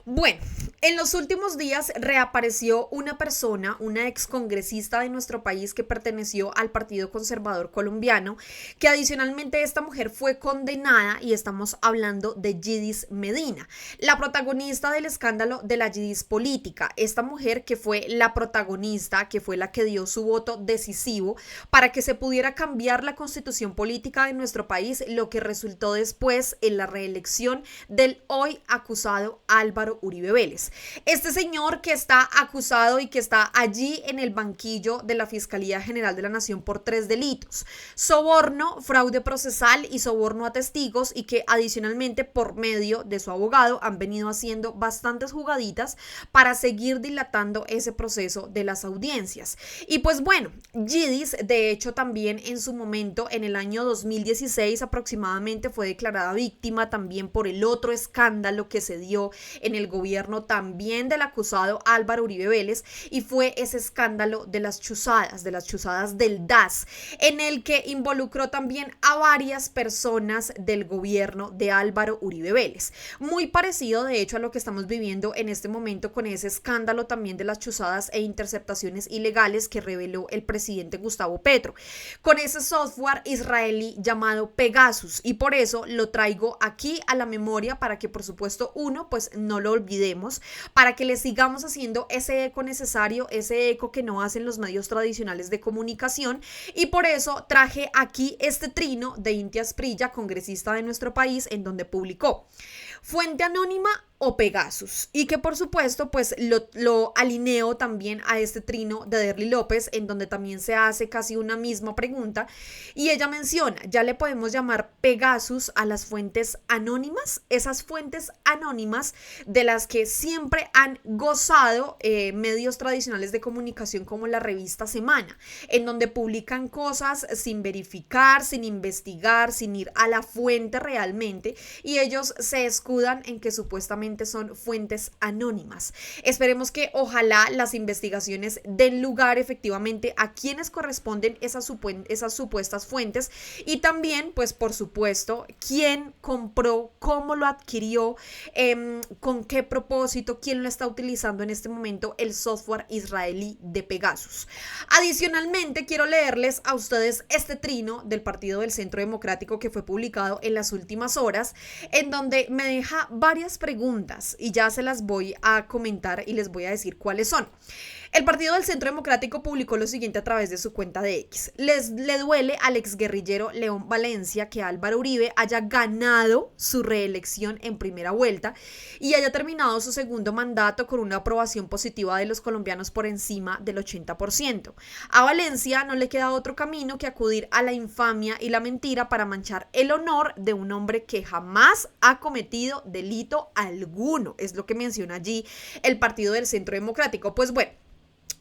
Bueno, en los últimos días reapareció una persona, una excongresista de nuestro país que perteneció al Partido Conservador Colombiano, que adicionalmente esta mujer fue condenada y estamos hablando de Yidis Medina, la protagonista del escándalo de la Yidis política. Esta mujer que fue la protagonista, que fue la que dio su voto decisivo para que se pudiera cambiar la constitución política de nuestro país, lo que resultó después en la reelección del hoy acusado Álvaro Uribe Vélez. Este señor que está acusado y que está allí en el banquillo de la Fiscalía General de la Nación por 3 delitos: soborno, fraude procesal y soborno a testigos, y que adicionalmente por medio de su abogado han venido haciendo bastantes jugaditas para seguir dilatando ese proceso de las audiencias. Y pues bueno, Yidis de hecho también en su momento, en el año 2016 aproximadamente, fue declarada víctima también por el otro escándalo que se dio en el gobierno también del acusado Álvaro Uribe Vélez, y fue ese escándalo de las chuzadas del DAS, en el que involucró también a varias personas del gobierno de Álvaro Uribe Vélez. Muy parecido de hecho a lo que estamos viviendo en este momento con ese escándalo también de las chuzadas e interceptaciones ilegales que reveló el presidente Gustavo Petro, con ese software israelí llamado Pegasus. Y por eso lo traigo aquí a la memoria, para que por supuesto uno pues no lo olvidemos, para que le sigamos haciendo ese eco necesario, ese eco que no hacen los medios tradicionales de comunicación. Y por eso traje aquí este trino de Inti Asprilla, congresista de nuestro país, en donde publicó: fuente anónima o Pegasus, y que por supuesto pues lo alineo también a este trino de Derly López, en donde también se hace casi una misma pregunta, y ella menciona: ya le podemos llamar Pegasus a las fuentes anónimas, esas fuentes anónimas de las que siempre han gozado medios tradicionales de comunicación como la revista Semana, en donde publican cosas sin verificar, sin investigar, sin ir a la fuente realmente, y ellos se escudan en que supuestamente son fuentes anónimas. Esperemos que ojalá las investigaciones den lugar efectivamente a quienes corresponden esas supuestas fuentes, y también pues por supuesto quién compró, cómo lo adquirió, con qué propósito, quién lo está utilizando en este momento el software israelí de Pegasus. Adicionalmente quiero leerles a ustedes este trino del Partido del Centro Democrático que fue publicado en las últimas horas, en donde me deja varias preguntas y ya se las voy a comentar y les voy a decir cuáles son. El Partido del Centro Democrático publicó lo siguiente a través de su cuenta de X: le duele al exguerrillero León Valencia que Álvaro Uribe haya ganado su reelección en primera vuelta y haya terminado su segundo mandato con una aprobación positiva de los colombianos por encima del 80%. A Valencia no le queda otro camino que acudir a la infamia y la mentira para manchar el honor de un hombre que jamás ha cometido delito alguno. Es lo que menciona allí el Partido del Centro Democrático. Pues bueno,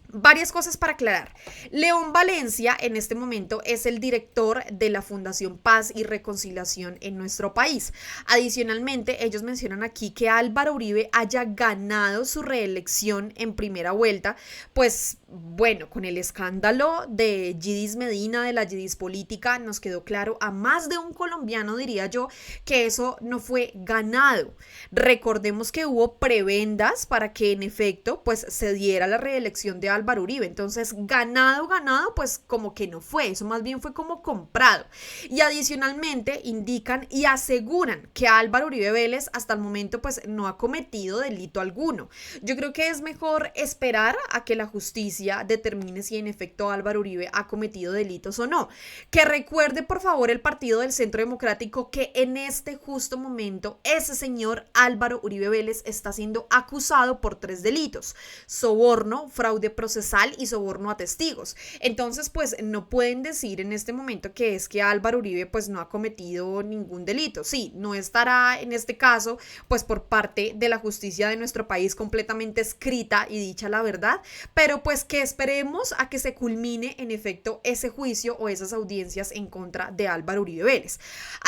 varias cosas para aclarar. León Valencia en este momento es el director de la Fundación Paz y Reconciliación en nuestro país. Adicionalmente, ellos mencionan aquí que Álvaro Uribe haya ganado su reelección en primera vuelta, pues bueno, con el escándalo de Yidis Medina, de la Yidis política, nos quedó claro a más de un colombiano, diría yo, que eso no fue ganado. Recordemos que hubo prebendas para que en efecto pues se diera la reelección de Álvaro Uribe. Entonces ganado pues como que no fue, eso más bien fue como comprado. Y adicionalmente indican y aseguran que Álvaro Uribe Vélez hasta el momento pues no ha cometido delito alguno. Yo creo que es mejor esperar a que la justicia determine si en efecto Álvaro Uribe ha cometido delitos o no. Que recuerde por favor el Partido del Centro Democrático que en este justo momento ese señor Álvaro Uribe Vélez está siendo acusado por 3 delitos: soborno, fraude procesal y soborno a testigos. Entonces pues no pueden decir en este momento que es que Álvaro Uribe pues no ha cometido ningún delito. Sí, no estará en este caso pues por parte de la justicia de nuestro país completamente escrita y dicha la verdad, pero pues que esperemos a que se culmine en efecto ese juicio o esas audiencias en contra de Álvaro Uribe Vélez.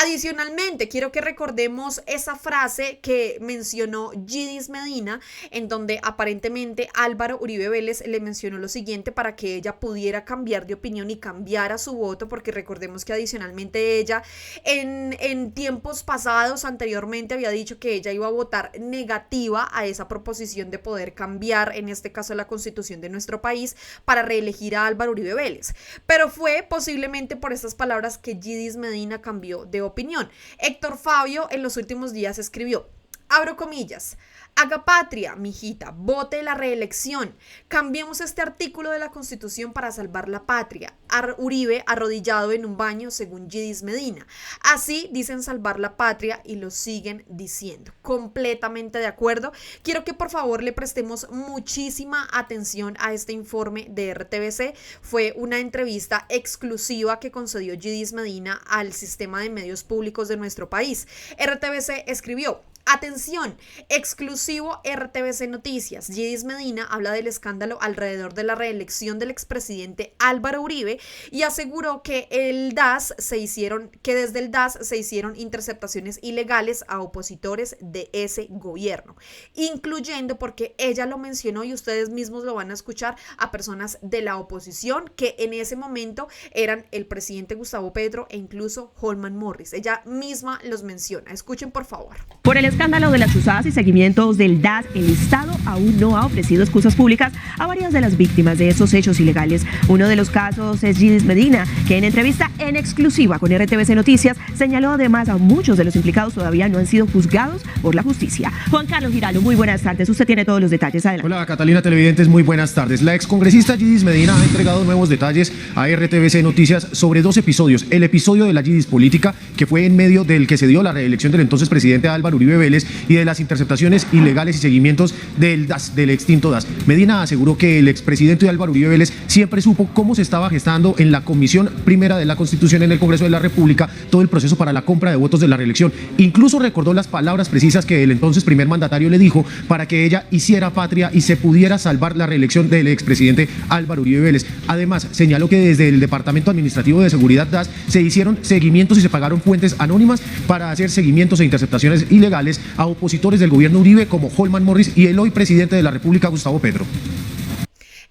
Adicionalmente, quiero que recordemos esa frase que mencionó Yidis Medina, en donde aparentemente Álvaro Uribe Vélez le mencionó lo siguiente para que ella pudiera cambiar de opinión y cambiara su voto, porque recordemos que adicionalmente ella en tiempos pasados anteriormente había dicho que ella iba a votar negativa a esa proposición de poder cambiar, en este caso, la constitución de nuestro país para reelegir a Álvaro Uribe Vélez. Pero fue posiblemente por estas palabras que Yidis Medina cambió de opinión. Héctor Fabio en los últimos días escribió, abro comillas, haga patria, mijita, vote la reelección. Cambiemos este artículo de la Constitución para salvar la patria. Uribe arrodillado en un baño, según Yidis Medina. Así dicen salvar la patria y lo siguen diciendo. Completamente de acuerdo. Quiero que por favor le prestemos muchísima atención a este informe de RTVC. Fue una entrevista exclusiva que concedió Yidis Medina al sistema de medios públicos de nuestro país. RTVC escribió, atención, exclusivo RTVC Noticias. Yidis Medina habla del escándalo alrededor de la reelección del expresidente Álvaro Uribe y aseguró que desde el DAS se hicieron interceptaciones ilegales a opositores de ese gobierno, incluyendo, porque ella lo mencionó y ustedes mismos lo van a escuchar, a personas de la oposición que en ese momento eran el presidente Gustavo Petro e incluso Holman Morris. Ella misma los menciona. Escuchen por favor. Por el escándalo de las chuzadas y seguimientos del DAS, el Estado aún no ha ofrecido excusas públicas a varias de las víctimas de esos hechos ilegales. Uno de los casos es Yidis Medina, que en entrevista en exclusiva con RTVC Noticias señaló además a muchos de los implicados todavía no han sido juzgados por la justicia. Juan Carlos Giraldo, muy buenas tardes. Usted tiene todos los detalles. Adelante. Hola Catalina, televidentes, muy buenas tardes. La excongresista Yidis Medina ha entregado nuevos detalles a RTVC Noticias sobre dos episodios. El episodio de la Yidis política, que fue en medio del que se dio la reelección del entonces presidente Álvaro Uribe Vélez, y de las interceptaciones ilegales y seguimientos del DAS, del extinto DAS. Medina aseguró que el expresidente Álvaro Uribe Vélez siempre supo cómo se estaba gestando en la Comisión Primera de la Constitución en el Congreso de la República todo el proceso para la compra de votos de la reelección. Incluso recordó las palabras precisas que el entonces primer mandatario le dijo para que ella hiciera patria y se pudiera salvar la reelección del expresidente Álvaro Uribe Vélez. Además, señaló que desde el Departamento Administrativo de Seguridad DAS se hicieron seguimientos y se pagaron fuentes anónimas para hacer seguimientos e interceptaciones ilegales a opositores del gobierno Uribe como Holman Morris y el hoy presidente de la República, Gustavo Petro.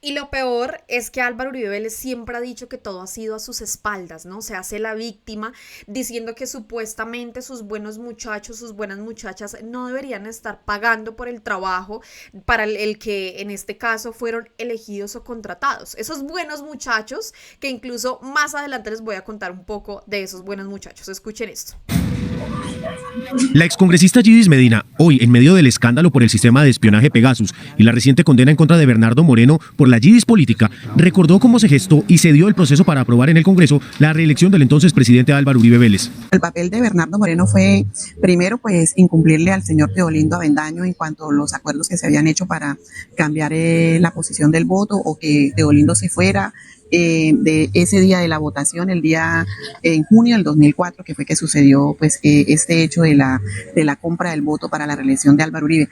Y lo peor es que Álvaro Uribe Vélez siempre ha dicho que todo ha sido a sus espaldas, ¿no? Se hace la víctima diciendo que supuestamente sus buenos muchachos, sus buenas muchachas no deberían estar pagando por el trabajo para el que en este caso fueron elegidos o contratados. Esos buenos muchachos que incluso más adelante les voy a contar un poco de esos buenos muchachos. Escuchen esto. La excongresista Yidis Medina, hoy en medio del escándalo por el sistema de espionaje Pegasus y la reciente condena en contra de Bernardo Moreno por la Yidis política, recordó cómo se gestó y se dio el proceso para aprobar en el Congreso la reelección del entonces presidente Álvaro Uribe Vélez. El papel de Bernardo Moreno fue, primero, pues incumplirle al señor Teolindo Avendaño en cuanto a los acuerdos que se habían hecho para cambiar la posición del voto o que Teolindo se fuera de ese día de la votación, el día en junio del 2004, que fue que sucedió pues este hecho de la compra del voto para la reelección de Álvaro Uribe.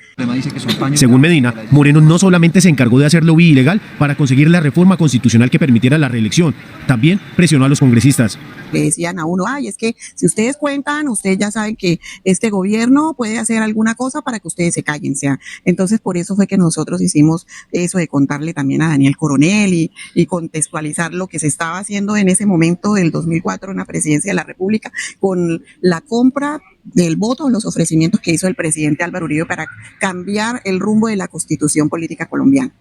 Según Medina, Moreno no solamente se encargó de hacer lobby ilegal para conseguir la reforma constitucional que permitiera la reelección, también presionó a los congresistas. Le decían a uno, ay, es que si ustedes cuentan, ustedes ya saben que este gobierno puede hacer alguna cosa para que ustedes se callen. Entonces, por eso fue que nosotros hicimos eso de contarle también a Daniel Coronel y contextualizar lo que se estaba haciendo en ese momento del 2004 en la presidencia de la República con la compra del voto, los ofrecimientos que hizo el presidente Álvaro Uribe para cambiar el rumbo de la Constitución política colombiana.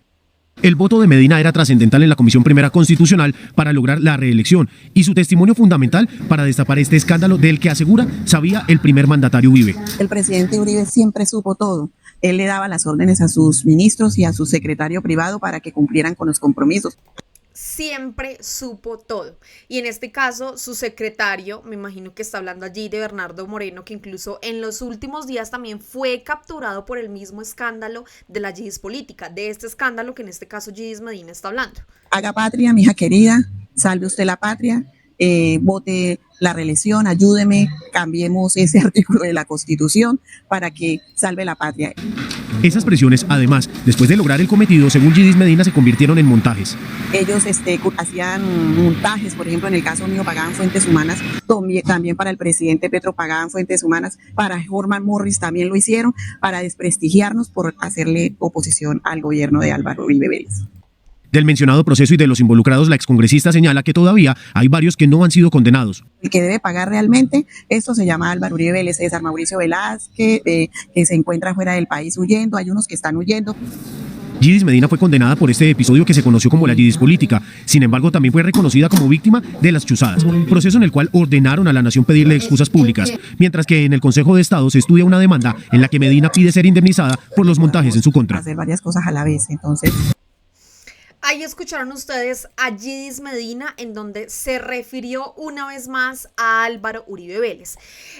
El voto de Medina era trascendental en la Comisión Primera Constitucional para lograr la reelección y su testimonio fundamental para destapar este escándalo del que asegura sabía el primer mandatario Uribe. El presidente Uribe siempre supo todo. Él le daba las órdenes a sus ministros y a su secretario privado para que cumplieran con los compromisos. Siempre supo todo. Y en este caso, su secretario, me imagino que está hablando allí de Bernardo Moreno, que incluso en los últimos días también fue capturado por el mismo escándalo de la Yidis política, de este escándalo que en este caso Yidis Medina está hablando. Haga patria, mija querida, salve usted la patria. vote la reelección, ayúdeme, cambiemos ese artículo de la Constitución para que salve la patria. Esas presiones, además, después de lograr el cometido, según Yidis Medina, se convirtieron en montajes. Ellos hacían montajes, por ejemplo, en el caso mío pagaban fuentes humanas, también para el presidente Petro pagaban fuentes humanas, para Herman Morris también lo hicieron, para desprestigiarnos por hacerle oposición al gobierno de Álvaro Uribe Vélez. Del mencionado proceso y de los involucrados, la excongresista señala que todavía hay varios que no han sido condenados. El que debe pagar realmente, esto se llama Álvaro Uribe Vélez, César Mauricio Velázquez, que se encuentra fuera del país huyendo, hay unos que están huyendo. Yidis Medina fue condenada por este episodio que se conoció como la Yidis política. Sin embargo, también fue reconocida como víctima de las chuzadas, proceso en el cual ordenaron a la nación pedirle excusas públicas, mientras que en el Consejo de Estado se estudia una demanda en la que Medina pide ser indemnizada por los montajes en su contra. Hacer varias cosas a la vez, entonces... Ahí escucharon ustedes a Yidis Medina, en donde se refirió una vez más a Álvaro Uribe Vélez.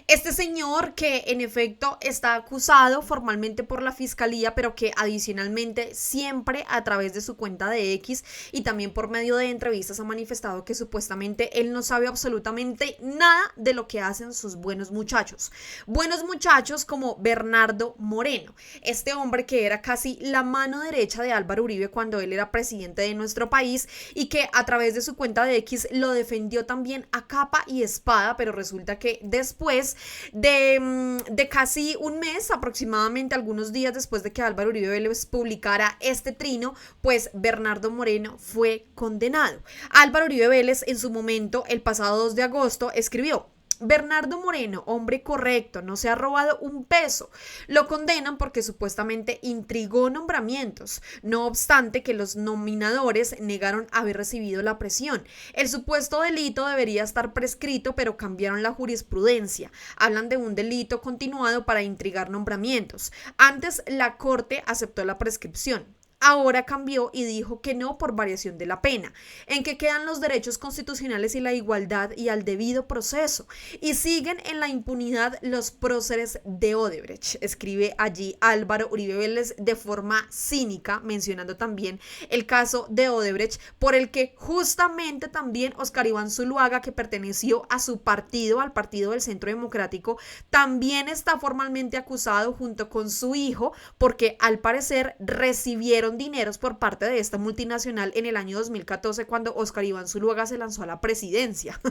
Este señor que en efecto está acusado formalmente por la fiscalía, pero que adicionalmente siempre a través de su cuenta de X y también por medio de entrevistas ha manifestado que supuestamente él no sabe absolutamente nada de lo que hacen sus buenos muchachos. Buenos muchachos como Bernardo Moreno, este hombre que era casi la mano derecha de Álvaro Uribe cuando él era presidente de nuestro país y que a través de su cuenta de X lo defendió también a capa y espada, pero resulta que después de casi un mes, aproximadamente algunos días después de que Álvaro Uribe Vélez publicara este trino, pues Bernardo Moreno fue condenado. Álvaro Uribe Vélez en su momento, el pasado 2 de agosto, escribió: Bernardo Moreno, hombre correcto, no se ha robado un peso. Lo condenan porque supuestamente intrigó nombramientos, no obstante que los nominadores negaron haber recibido la presión. El supuesto delito debería estar prescrito, pero cambiaron la jurisprudencia. Hablan de un delito continuado para intrigar nombramientos. Antes la Corte aceptó la prescripción. Ahora cambió y dijo que no por variación de la pena. ¿En qué quedan los derechos constitucionales y la igualdad y al debido proceso? Y siguen en la impunidad los próceres de Odebrecht, escribe allí Álvaro Uribe Vélez de forma cínica, mencionando también el caso de Odebrecht, por el que justamente también Óscar Iván Zuluaga, que perteneció a su partido, al Partido del Centro Democrático, también está formalmente acusado junto con su hijo, porque al parecer recibieron dineros por parte de esta multinacional en el año 2014 cuando Óscar Iván Zuluaga se lanzó a la presidencia.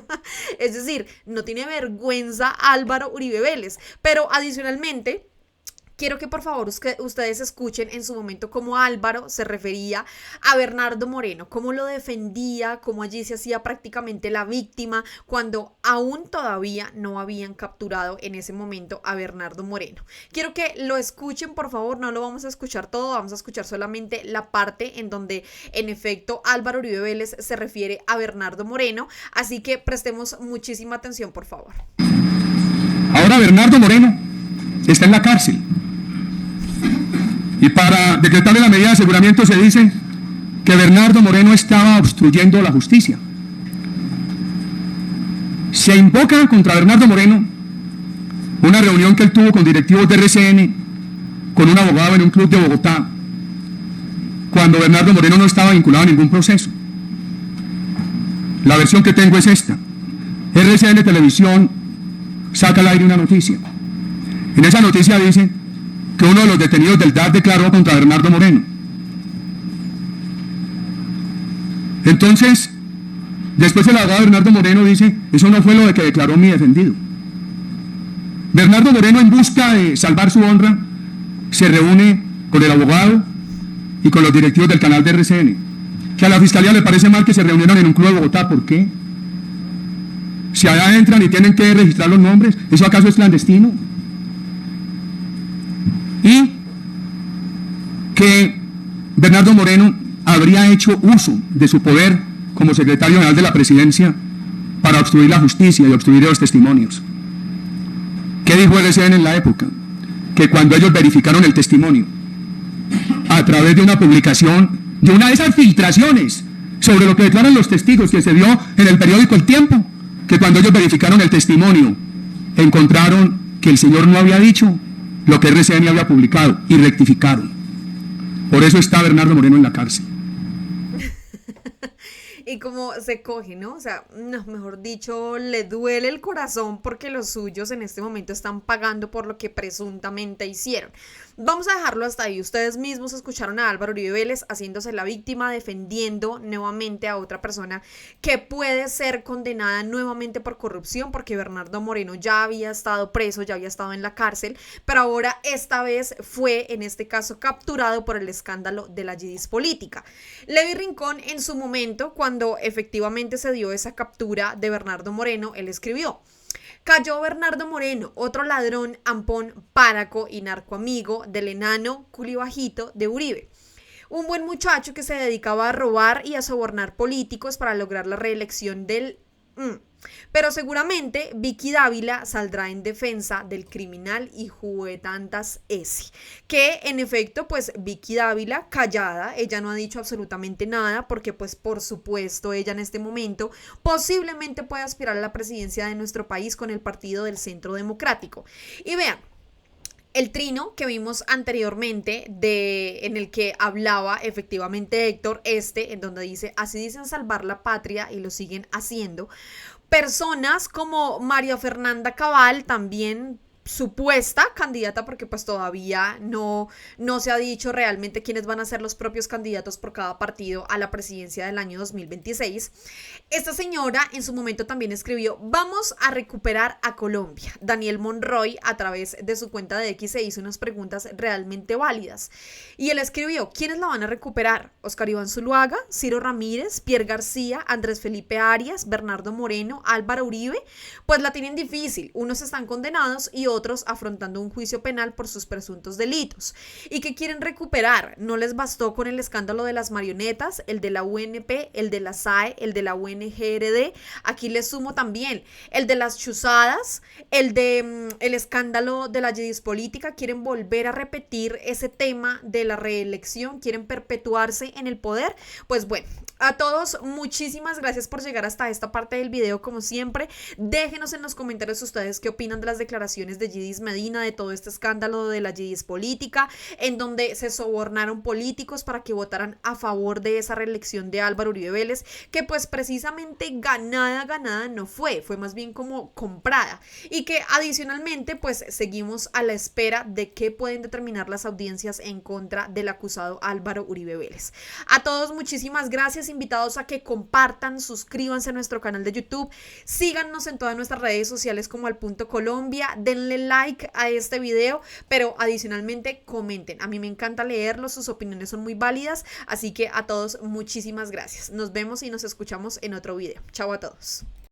Es decir, no tiene vergüenza Álvaro Uribe Vélez, pero adicionalmente quiero que por favor ustedes escuchen en su momento cómo Álvaro se refería a Bernardo Moreno, cómo lo defendía, cómo allí se hacía prácticamente la víctima cuando aún todavía no habían capturado en ese momento a Bernardo Moreno. Quiero que lo escuchen, por favor, no lo vamos a escuchar todo, vamos a escuchar solamente la parte en donde en efecto Álvaro Uribe Vélez se refiere a Bernardo Moreno, así que prestemos muchísima atención, por favor. Ahora Bernardo Moreno está en la cárcel. Y para decretarle la medida de aseguramiento se dice que Bernardo Moreno estaba obstruyendo la justicia. Se invoca contra Bernardo Moreno una reunión que él tuvo con directivos de RCN, con un abogado en un club de Bogotá, cuando Bernardo Moreno no estaba vinculado a ningún proceso. La versión que tengo es esta. RCN Televisión saca al aire una noticia. En esa noticia dice que uno de los detenidos del DAS declaró contra Bernardo Moreno. Entonces, después el abogado Bernardo Moreno dice, eso no fue lo de que declaró mi defendido. Bernardo Moreno, en busca de salvar su honra, se reúne con el abogado y con los directivos del canal de RCN, que a la fiscalía le parece mal que se reunieron en un club de Bogotá. ¿Por qué? Si allá entran y tienen que registrar los nombres, ¿eso acaso es clandestino? Y que Bernardo Moreno habría hecho uso de su poder como secretario general de la presidencia para obstruir la justicia y obstruir los testimonios. ¿Qué dijo RCN en la época? Que cuando ellos verificaron el testimonio, a través de una publicación, de una de esas filtraciones sobre lo que declaran los testigos que se dio en el periódico El Tiempo, que cuando ellos verificaron el testimonio, encontraron que el señor no había dicho lo que RCN había publicado y rectificaron. Por eso está Bernardo Moreno en la cárcel. y como se coge, ¿no? O sea, no, mejor dicho, le duele el corazón porque los suyos en este momento están pagando por lo que presuntamente hicieron. Vamos a dejarlo hasta ahí. Ustedes mismos escucharon a Álvaro Uribe Vélez haciéndose la víctima, defendiendo nuevamente a otra persona que puede ser condenada nuevamente por corrupción, porque Bernardo Moreno ya había estado preso, ya había estado en la cárcel, pero ahora esta vez fue, en este caso, capturado por el escándalo de la yidis política. Levi Rincón, en su momento, cuando efectivamente se dio esa captura de Bernardo Moreno, él escribió: cayó Bernardo Moreno, otro ladrón, ampón, páraco y narcoamigo del enano culibajito de Uribe. Un buen muchacho que se dedicaba a robar y a sobornar políticos para lograr la reelección del... Pero seguramente Vicky Dávila saldrá en defensa del criminal y juguetantas ese. Que en efecto, pues Vicky Dávila, callada, ella no ha dicho absolutamente nada porque pues por supuesto ella en este momento posiblemente puede aspirar a la presidencia de nuestro país con el Partido del Centro Democrático. Y vean, el trino que vimos anteriormente en el que hablaba efectivamente Héctor, en donde dice, así dicen salvar la patria y lo siguen haciendo. Personas como María Fernanda Cabal, también supuesta candidata, porque pues todavía no se ha dicho realmente quiénes van a ser los propios candidatos por cada partido a la presidencia del año 2026. Esta señora en su momento también escribió: vamos a recuperar a Colombia. Daniel Monroy, a través de su cuenta de X, se hizo unas preguntas realmente válidas y él escribió: ¿quiénes la van a recuperar? Oscar Iván Zuluaga, Ciro Ramírez, Pierre García, Andrés Felipe Arias, Bernardo Moreno, Álvaro Uribe. Pues la tienen difícil, unos están condenados y otros afrontando un juicio penal por sus presuntos delitos. ¿Y qué quieren recuperar? ¿No les bastó con el escándalo de las marionetas, el de la UNP, el de la SAE, el de la UNGRD? Aquí les sumo también el de las chuzadas, el de el escándalo de la yidis política. ¿Quieren volver a repetir ese tema de la reelección? ¿Quieren perpetuarse en el poder? Pues bueno, a todos muchísimas gracias por llegar hasta esta parte del video. Como siempre, déjenos en los comentarios ustedes qué opinan de las declaraciones de Yidis Medina, de todo este escándalo de la yidis política, en donde se sobornaron políticos para que votaran a favor de esa reelección de Álvaro Uribe Vélez, que pues precisamente ganada no fue más bien como comprada, y que adicionalmente pues seguimos a la espera de qué pueden determinar las audiencias en contra del acusado Álvaro Uribe Vélez. A todos muchísimas gracias, invitados a que compartan, suscríbanse a nuestro canal de YouTube, síganos en todas nuestras redes sociales como Al Punto Colombia, denle like a este video, pero adicionalmente comenten. A mí me encanta leerlos, sus opiniones son muy válidas, así que a todos muchísimas gracias. Nos vemos y nos escuchamos en otro video. Chao a todos.